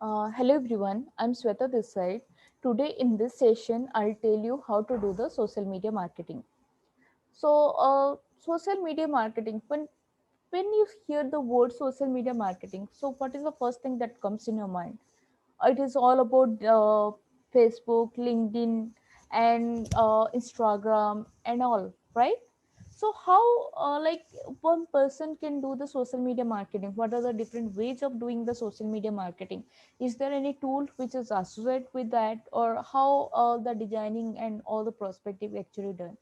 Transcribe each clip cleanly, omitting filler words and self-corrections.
Hello everyone, I'm Sweta this side. Today in this session, I'll tell you how to do the social media marketing. Social media marketing. When you hear the word social media marketing, so what is the first thing that comes in your mind? It is all about Facebook, LinkedIn, and Instagram, and all, right? So how like one person can do the social media marketing? What are the different ways of doing the social media marketing? Is there any tool which is associated with that, or how the designing and all the prospective actually done?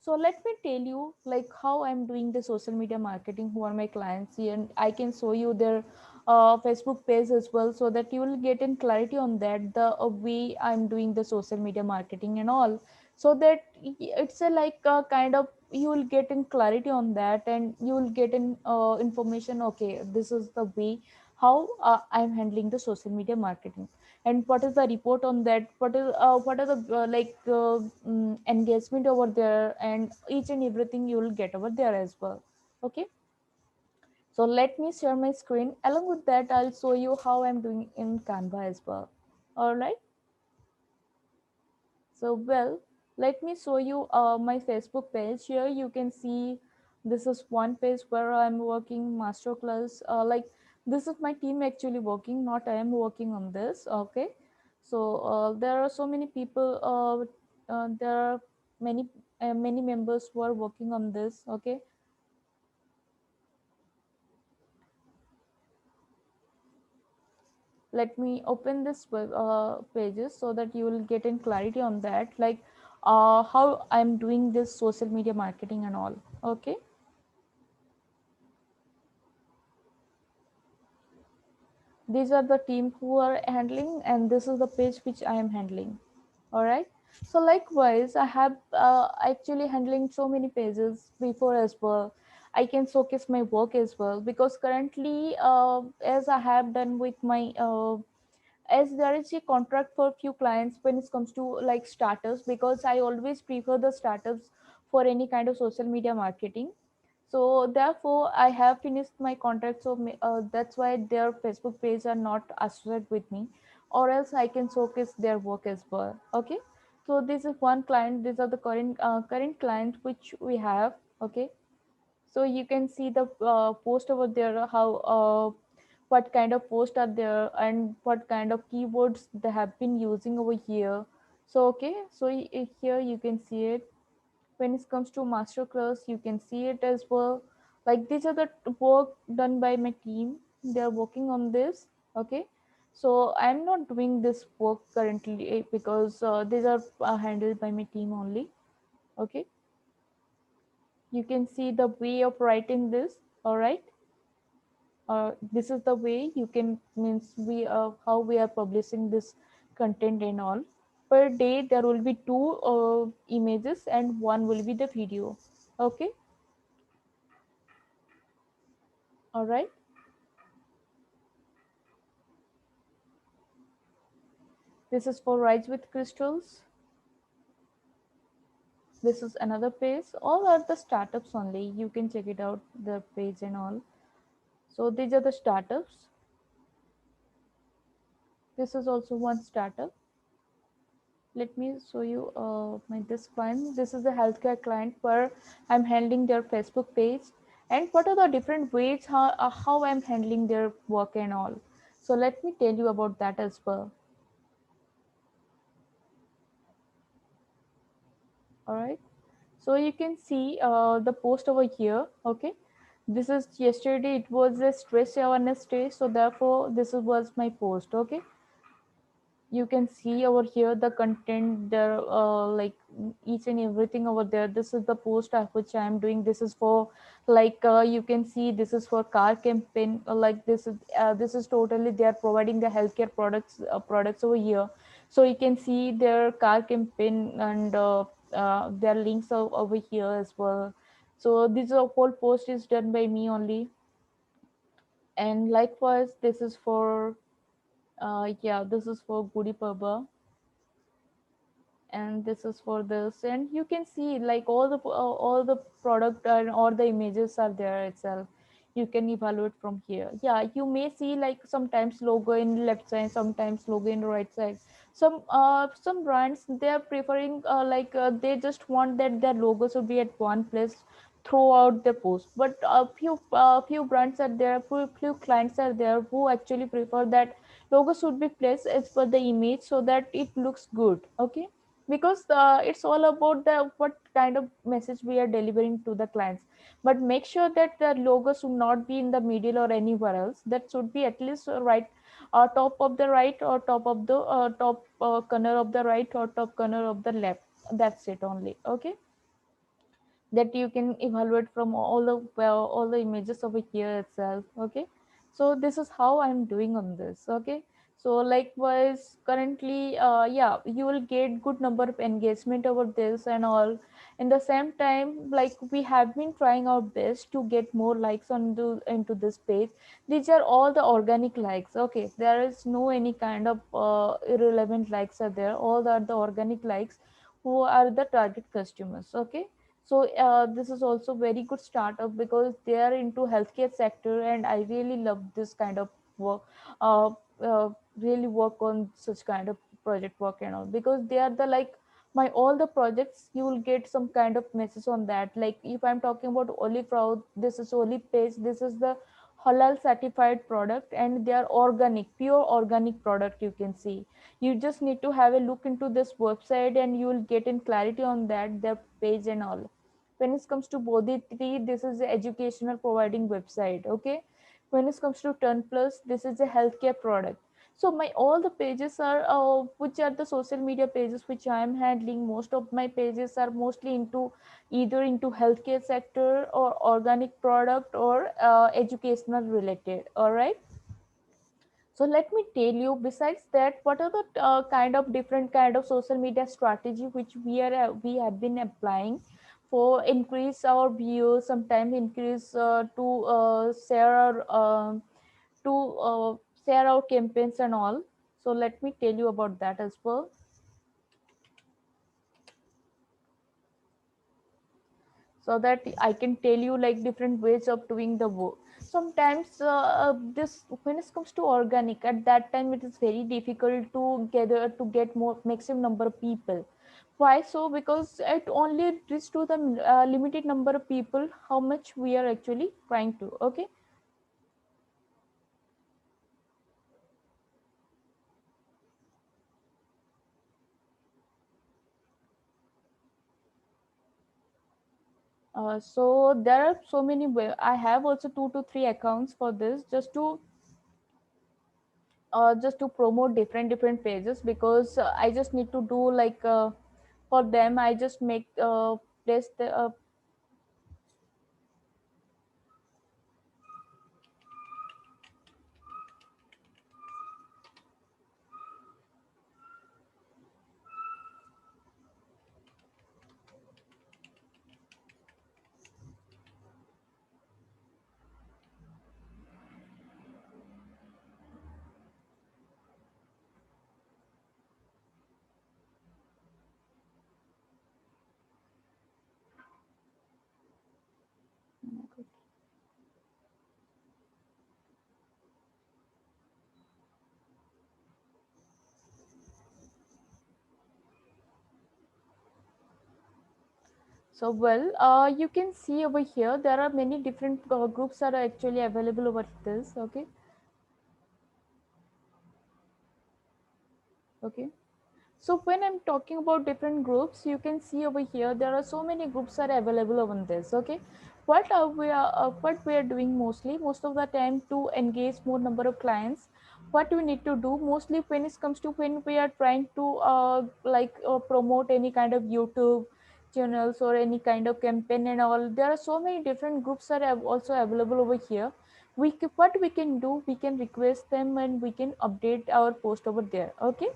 So let me tell you like how I'm doing the social media marketing, who are my clients here, and I can show you their Facebook page as well, so that you will get in clarity on that the way I'm doing the social media marketing and all. So that it's a like a kind of, you will get in clarity on that, and you will get in information. Okay, this is the way how I'm handling the social media marketing, and what is the report on that, what are the engagement over there, and each and everything you will get over there as well. Okay, so let me share my screen. Along with that, I'll show you how I'm doing in Canva as well. All right. So well, let me show you my Facebook page. Here you can see this is one page where I'm working masterclass. This is my team actually working, not I am working on this. Okay. So there are so many people. There are many many members who are working on this. Okay. Let me open this pages so that you will get in clarity on that, like how I'm doing this social media marketing and all. Okay, these are the team who are handling, and this is the page which I am handling. All right, so likewise I have actually handling so many pages before as well. I can showcase my work as well, because currently as I have done with my as there is a contract for few clients when it comes to like startups, because I always prefer the startups for any kind of social media marketing. So therefore I have finished my contract, so that's why their Facebook page are not associated with me, or else I can showcase their work as well. Okay, so this is one client. These are the current client which we have. Okay, so you can see the post over there, how what kind of posts are there, and what kind of keywords they have been using over here. So okay, so here you can see it. When it comes to masterclass, you can see it as well. Like these are the work done by my team. They are working on this. Okay, so I'm not doing this work currently because these are handled by my team only. Okay, you can see the way of writing this. All right, this is the way you can means we how we are publishing this content and all. Per day there will be two images and one will be the video. Okay, all right. This is for Rise with Crystals. This is another page. All are the startups only. You can check it out, the page and all. So these are the startups. This is also one startup. Let me show you my this client. This is a healthcare client where I'm handling their Facebook page, and what are the different ways how I'm handling their work and all. So let me tell you about that as well. All right. So you can see the post over here. Okay, this is yesterday. It was a stress awareness day, so therefore this was my post. Okay, you can see over here the content there, like each and everything over there. This is the post of which I am doing. This is for like you can see this is for car campaign. Like this is totally they are providing the healthcare products over here. So you can see their car campaign, and their links are over here as well. So this whole post is done by me only. And likewise this is for yeah, this is for Gudi Paba, and this is for this. And you can see like all the product and all the images are there itself. you can evaluate from here. Yeah, you may see like sometimes logo in left side, sometimes logo in right side. Some brands, they are preferring they just want that their logo should be at one place throughout the post. But few brands are there, few clients are there who actually prefer that logo should be placed as per the image so that it looks good. Okay, because it's all about the what kind of message we are delivering to the clients. But make sure that the logo should not be in the middle or anywhere else. That should be at least right, top of the right, or top of the top corner of the right, or top corner of the left. That's it only. Okay, that you can evaluate from all the images over here itself. Okay, so this is how I'm doing on this. Okay, so likewise currently yeah, you will get good number of engagement over this and all. In the same time, like we have been trying our best to get more likes on the into this page. These are all the organic likes. Okay, there is no any kind of irrelevant likes are there. All are the organic likes who are the target customers. Okay, so this is also very good startup because they are into healthcare sector, and I really love this kind of work. Uh, really work on such kind of project work and all, because they are the like my all the projects you will get some kind of message on that. Like if I'm talking about olive oil, this is olive paste. This is the halal certified product, and they are organic, pure organic product. You can see, you just need to have a look into this website and you will get in clarity on that their page and all. When it comes to Bodhi 3, this is the educational providing website. Okay, when it comes to Turn Plus, this is a healthcare product. So my all the pages are which are the social media pages which I am handling. Most of my pages are mostly into either into healthcare sector or organic product or educational related. All right, so let me tell you, besides that, what are the kind of different kind of social media strategy which we have been applying for increase our views, sometimes increase to share to share our campaigns and all. So let me tell you about that as well. So that I can tell you like different ways of doing the work. Sometimes this when it comes to organic, at that time it is very difficult to gather to get more maximum number of people. Why so? Because it only reaches to the limited number of people how much we are actually trying to. Okay, so there are so many I have also 2 to 3 accounts for this, just to promote different pages, because I just need to do for them I just make place the so well you can see over here there are many different groups that are actually available over this. Okay, okay. So when I'm talking about different groups, you can see over here there are so many groups are available on this. Okay, what we are doing mostly most of the time to engage more number of clients. What we need to do mostly when it comes to when we are trying to promote any kind of YouTube channels or any kind of campaign and all. There are so many different groups that are also available over here. What we can do, we can request them and we can update our post over there. Okay,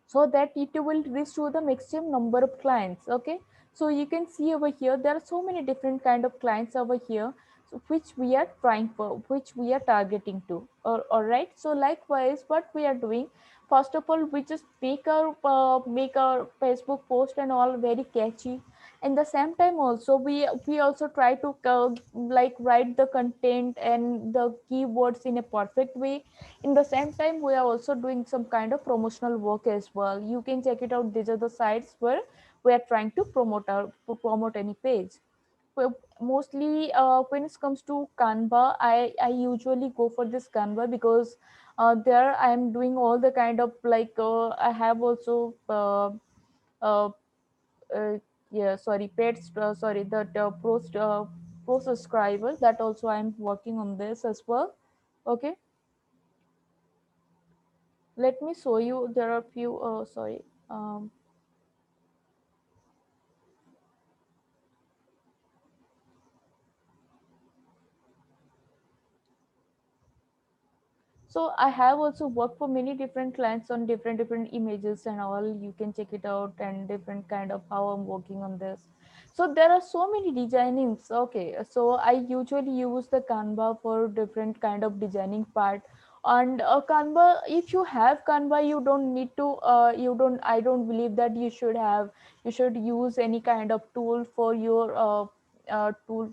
so that it will reach to the maximum number of clients. Okay, so you can see over here there are so many different kind of clients over here, so which we are trying for, which we are targeting to. All right, so likewise what we are doing, first of all we just make our Facebook post and all very catchy, In the same time also we also try to like write the content and the keywords in a perfect way. In the same time we are also doing some kind of promotional work as well. You can check it out. These are the sites where we are trying to promote any page. Well, mostly when it comes to Canva, I usually go for this Canva because there I am doing all the kind of like I have also uh, uh, yeah, sorry, paid sorry, the pro subscriber, that also I'm working on this as well. Okay, let me show you. There are few sorry, um, so I have also worked for many different clients on different images and all. You can check it out and different kind of how I'm working on this. So there are so many designings. Okay, so I usually use the Canva for different kind of designing part. And Canva, if you have Canva, you don't need to. You don't. I don't believe that you should have. You should use any kind of tool for your tool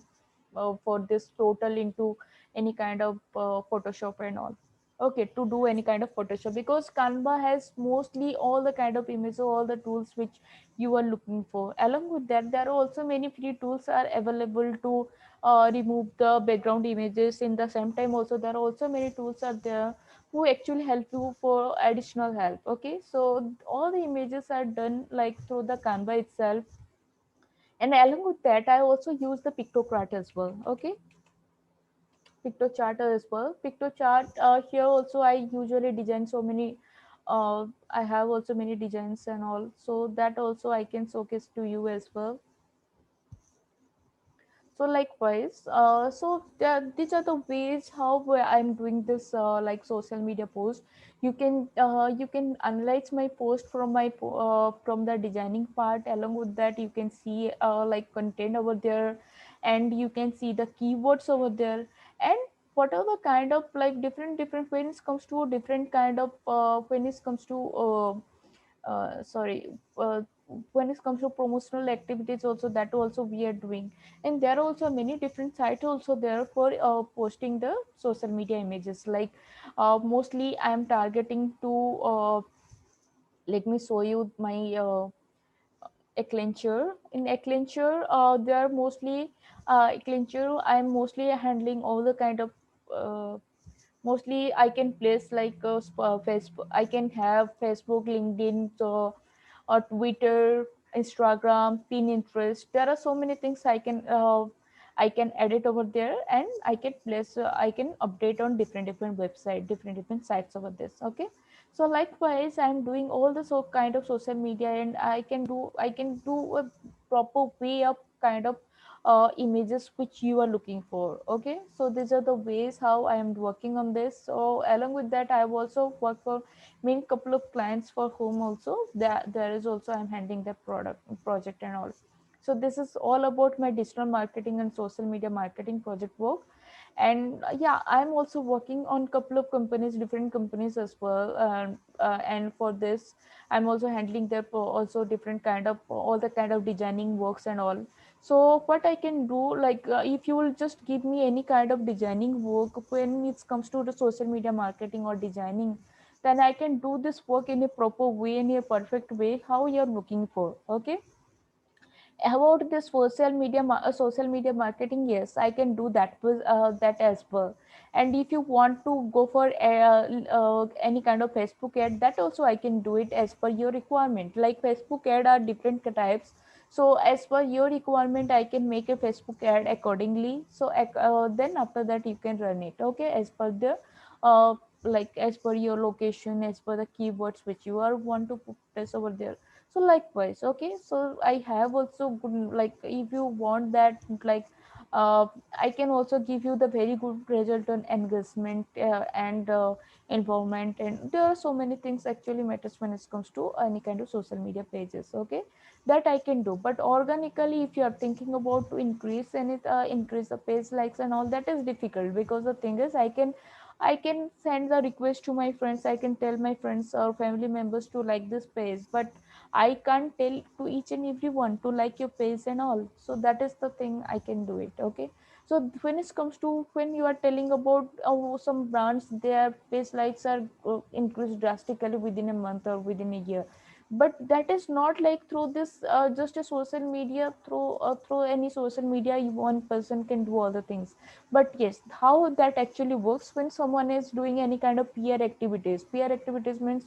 for this total into any kind of Photoshop and all. Okay, to do any kind of Photoshop, because Canva has mostly all the kind of images, all the tools which you are looking for. Along with that, there are also many free tools are available to remove the background images. In the same time also there are also many tools are there who actually help you for additional help. Okay, so all the images are done like through the Canva itself. And along with that, I also use the Pictocart as well. Okay, PictoChart as well. PictoChart, here also I usually design so many. I have also many designs and all, so that also I can showcase to you as well. So likewise, these are the ways how I'm doing this like social media post. You can analyze my post from from the designing part. Along with that, you can see like content over there, and you can see the keywords over there, and whatever kind of like different when it comes to different kind of when it comes to sorry when it comes to promotional activities also, that also we are doing. And there are also many different sites also there for posting the social media images. Like mostly I am targeting to let me show you my Eclenture. In Eclenture, they are mostly Eclenture. I'm mostly handling all the kind of mostly I can place like Facebook. I can have Facebook, LinkedIn, or Twitter, Instagram, Pinterest. There are so many things I can edit over there, and I can place I can update on different website, different sites over this. Okay, so likewise I'm doing all the so kind of social media, and I can do a proper way of kind of images which you are looking for. Okay, so these are the ways how I am working on this. So along with that, I have also worked for main couple of clients for whom also there is also I'm handling the product project and all. So this is all about my digital marketing and social media marketing project work. And yeah, I'm also working on couple of companies, different companies as well. And for this I'm also handling their also different kind of all the kind of designing works and all. So what I can do, like if you will just give me any kind of designing work when it comes to the social media marketing or designing, then I can do this work in a proper way, in a perfect way how you're looking for. Okay, about this social media marketing, yes, I can do that with that as well. And if you want to go for any kind of Facebook ad, that also I can do it as per your requirement. Like Facebook ad are different types, so as per your requirement I can make a Facebook ad accordingly. So then after that you can run it, okay, as per the uh, like as per your location, as per the keywords which you are want to place over there. So likewise, okay, so I have also good, like if you want that, like I can also give you the very good result on engagement and involvement. And there are so many things actually matters when it comes to any kind of social media pages. Okay, that I can do. But organically, if you are thinking about to increase and increase the page likes and all, that is difficult, because the thing is I can send the request to my friends. I can tell my friends or family members to like this page, but I can't tell to each and everyone to like your page and all. So that is the thing I can do it. Okay. So when it comes to when you are telling about some brands, their page likes are increased drastically within a month or within a year, but that is not like through this just a social media, through any social media one person can do all the things. But yes, how that actually works, when someone is doing any kind of peer activities means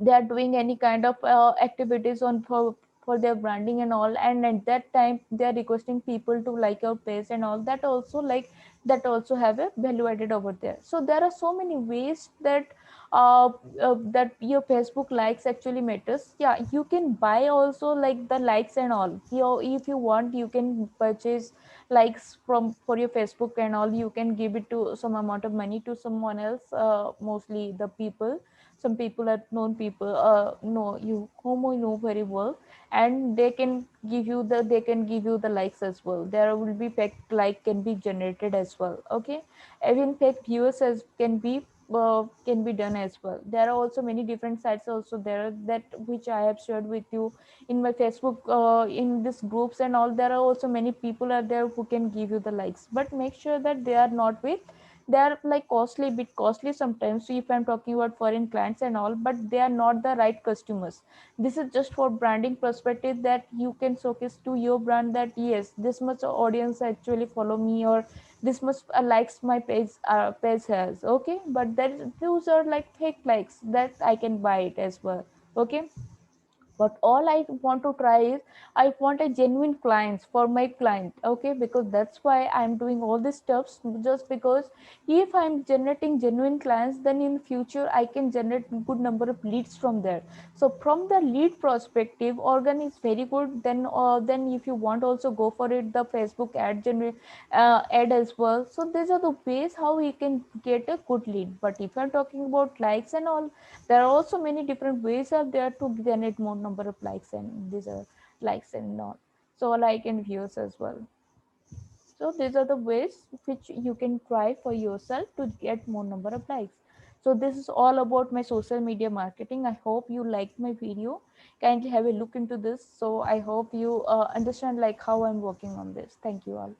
they are doing any kind of activities on for their branding and all, and at that time they are requesting people to like your page and all, that also like that also have a value added over there. So there are so many ways that that your Facebook likes actually matters. Yeah, you can buy also like the likes and all. If you want, you can purchase likes from for your Facebook and all. You can give it to some amount of money to someone else, mostly the people. Some people are known people, know you whom you know very well, and they can give you the likes as well. There will be fake like can be generated as well. Okay. Even fake viewers as can be done as well. There are also many different sites also there, that which I have shared with you in my Facebook, in this groups and all. There are also many people are there who can give you the likes, but make sure that they are not with, they are like costly, bit costly sometimes. So if I'm talking about foreign clients and all, but they are not the right customers. This is just for branding perspective, that you can showcase to your brand that yes, this much audience actually follow me, or this much likes my page has. Okay, but that those are like fake likes that I can buy it as well. Okay. But all I want to try is I want a genuine clients for my client. Okay, because that's why I'm doing all these stuffs, just because if I'm generating genuine clients, then in future I can generate good number of leads from there. So from the lead perspective, organ is very good. Then if you want also go for it, the Facebook ad as well. So these are the ways how we can get a good lead. But if I'm talking about likes and all, there are also many different ways are there to generate more number of likes, and these are likes and all. So like and views as well. So these are the ways which you can try for yourself to get more number of likes. So this is all about my social media marketing. I hope you liked my video. Kindly have a look into this. So I hope you understand like how I'm working on this. Thank you all.